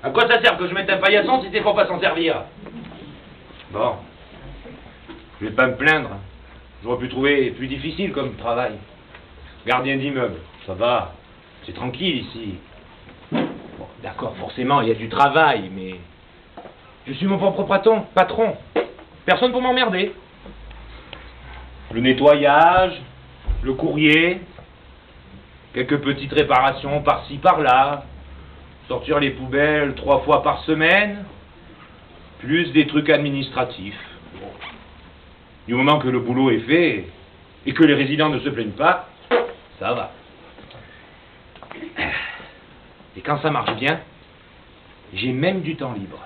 À quoi ça sert que je mette un paillasson si c'est pour pas s'en servir? Bon, je vais pas me plaindre. J'aurais pu trouver plus difficile comme travail. Gardien d'immeuble, ça va, c'est tranquille ici. Bon, d'accord, forcément, il y a du travail, mais je suis mon propre patron. Personne pour m'emmerder. Le nettoyage, le courrier, quelques petites réparations par-ci par-là, sortir les poubelles 3 fois par semaine, plus des trucs administratifs. Bon. Du moment que le boulot est fait et que les résidents ne se plaignent pas, ça va. Et quand ça marche bien, j'ai même du temps libre.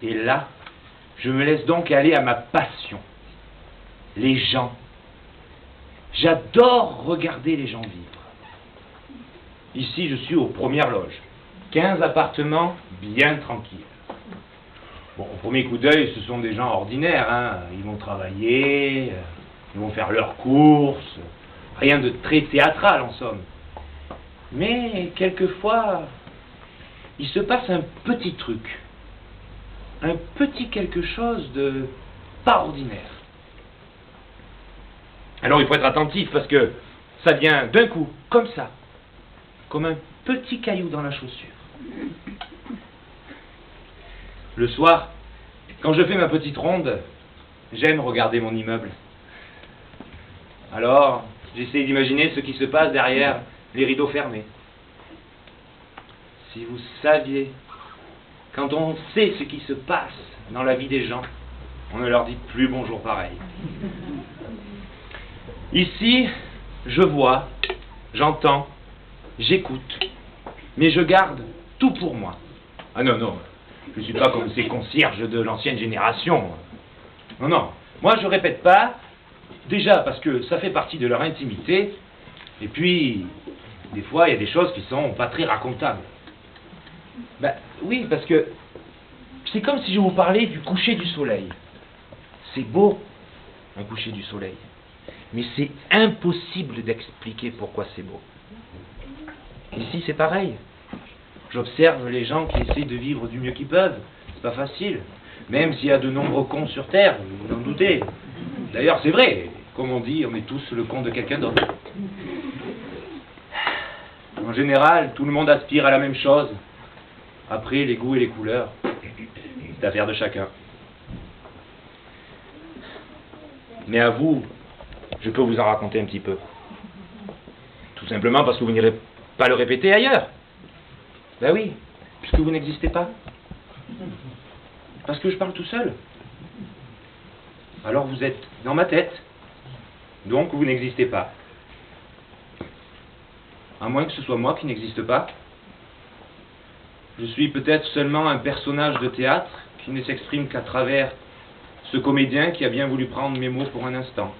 Et là, je me laisse donc aller à ma passion. Les gens. J'adore regarder les gens vivre. Ici, je suis aux premières loges. 15 appartements bien tranquilles. Bon, au premier coup d'œil, ce sont des gens ordinaires, hein. Ils vont travailler, ils vont faire leurs courses. Rien de très théâtral, en somme. Mais, quelquefois, il se passe un petit truc. Un petit quelque chose de pas ordinaire. Alors il faut être attentif parce que ça vient d'un coup, comme ça, comme un petit caillou dans la chaussure. Le soir, quand je fais ma petite ronde, j'aime regarder mon immeuble. Alors, j'essaie d'imaginer ce qui se passe derrière les rideaux fermés. Si vous saviez, quand on sait ce qui se passe dans la vie des gens, on ne leur dit plus bonjour pareil. Ici, je vois, j'entends, j'écoute, mais je garde tout pour moi. Ah non, non, je ne suis pas comme ces concierges de l'ancienne génération. Non, non, moi je répète pas, déjà parce que ça fait partie de leur intimité, et puis, des fois, il y a des choses qui sont pas très racontables. Ben oui, parce que c'est comme si je vous parlais du coucher du soleil. C'est beau, un coucher du soleil. Mais c'est impossible d'expliquer pourquoi c'est beau. Ici, c'est pareil. J'observe les gens qui essaient de vivre du mieux qu'ils peuvent. C'est pas facile. Même s'il y a de nombreux cons sur Terre, vous en doutez. D'ailleurs, c'est vrai. Comme on dit, on est tous le con de quelqu'un d'autre. En général, tout le monde aspire à la même chose. Après, les goûts et les couleurs, c'est affaire de chacun. Mais à vous, je peux vous en raconter un petit peu. Tout simplement parce que vous n'irez pas le répéter ailleurs. Ben oui, puisque vous n'existez pas. Parce que je parle tout seul. Alors vous êtes dans ma tête. Donc vous n'existez pas. À moins que ce soit moi qui n'existe pas. Je suis peut-être seulement un personnage de théâtre qui ne s'exprime qu'à travers ce comédien qui a bien voulu prendre mes mots pour un instant.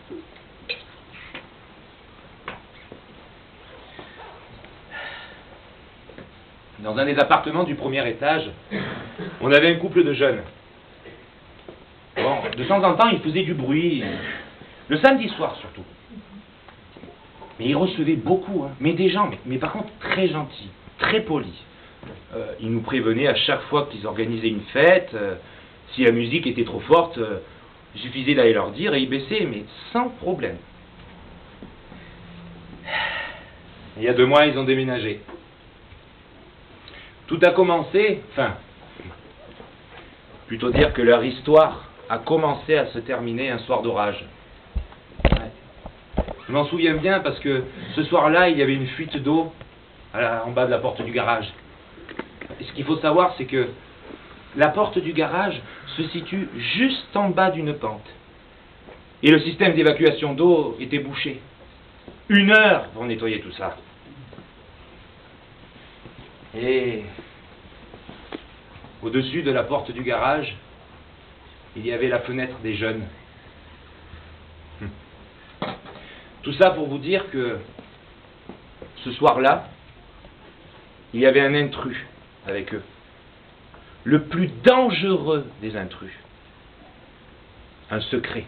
Dans un des appartements du premier étage, on avait un couple de jeunes. Bon, de temps en temps, ils faisaient du bruit, le samedi soir surtout. Mais ils recevaient beaucoup, hein. Mais des gens, mais par contre très gentils, très polis. Ils nous prévenaient à chaque fois qu'ils organisaient une fête, si la musique était trop forte, il suffisait d'aller leur dire et ils baissaient, mais sans problème. Il y a 2 mois, ils ont déménagé. Tout a commencé, plutôt dire que leur histoire a commencé à se terminer un soir d'orage. Ouais. Je m'en souviens bien parce que ce soir-là, il y avait une fuite d'eau en bas de la porte du garage. Et ce qu'il faut savoir, c'est que la porte du garage se situe juste en bas d'une pente. Et le système d'évacuation d'eau était bouché. 1 heure pour nettoyer tout ça. Et au-dessus de la porte du garage, il y avait la fenêtre des jeunes. Tout ça pour vous dire que ce soir-là, il y avait un intrus avec eux. Le plus dangereux des intrus. Un secret.